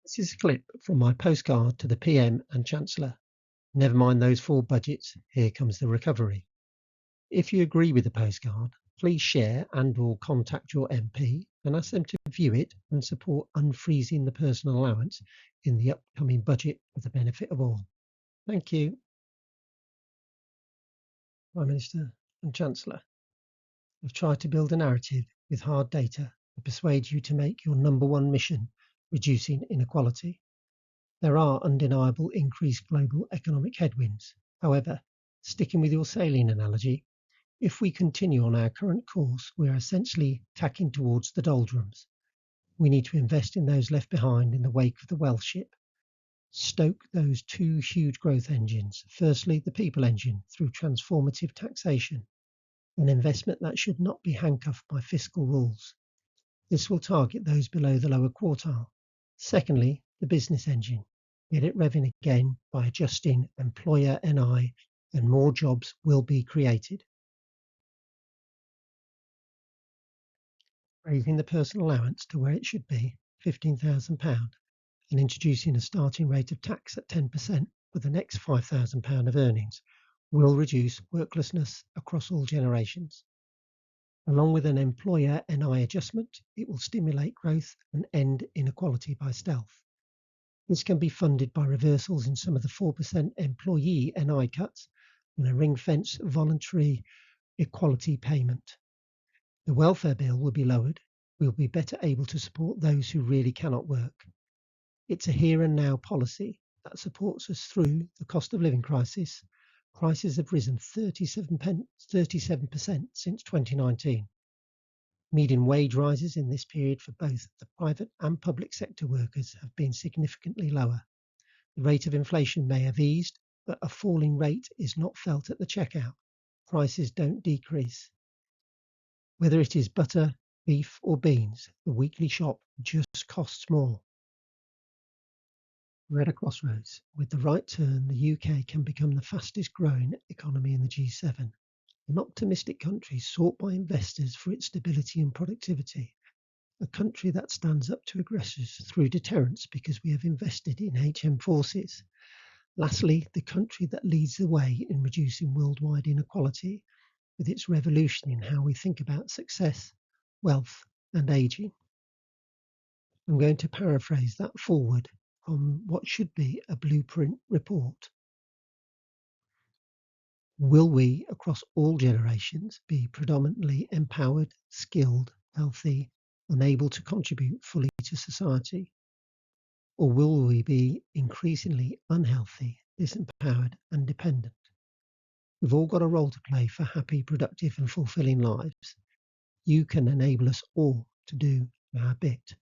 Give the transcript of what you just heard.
This is a clip from my postcard to the PM and Chancellor. Never mind those full budgets, here comes the recovery. If you agree with the postcard, please share and/or contact your MP and ask them to view it and support unfreezing the personal allowance in the upcoming budget for the benefit of all. Thank you. Prime Minister and Chancellor, I've tried to build a narrative with hard data to persuade you to make your number one mission reducing inequality. There are undeniable increased global economic headwinds. However, sticking with your sailing analogy, if we continue on our current course, we are essentially tacking towards the doldrums. We need to invest in those left behind in the wake of the wealth ship. Stoke those two huge growth engines. Firstly, the people engine through transformative taxation, an investment that should not be handcuffed by fiscal rules. This will target those below the lower quartile. Secondly, the business engine. Get it revving again by adjusting employer NI, and more jobs will be created. Raising the personal allowance to where it should be, £15,000, and introducing a starting rate of tax at 10% for the next £5,000 of earnings will reduce worklessness across all generations. Along with an employer NI adjustment, it will stimulate growth and end inequality by stealth. This can be funded by reversals in some of the 4% employee NI cuts and a ring-fence voluntary equality payment. The welfare bill will be lowered. We will be better able to support those who really cannot work. It's a here and now policy that supports us through the cost of living crisis. Prices have risen 37% since 2019. Median wage rises in this period for both the private and public sector workers have been significantly lower. The rate of inflation may have eased, but a falling rate is not felt at the checkout. Prices don't decrease. Whether it is butter, beef or beans, the weekly shop just costs more. We're at a crossroads. With the right turn, the UK can become the fastest growing economy in the G7. An optimistic country sought by investors for its stability and productivity. A country that stands up to aggressors through deterrence because we have invested in HM forces. Lastly, the country that leads the way in reducing worldwide inequality with its revolution in how we think about success, wealth and ageing. I'm going to paraphrase that forward from what should be a blueprint report. Will we, across all generations, be predominantly empowered, skilled, healthy, and able to contribute fully to society? Or will we be increasingly unhealthy, disempowered, and dependent? We've all got a role to play for happy, productive, and fulfilling lives. You can enable us all to do our bit.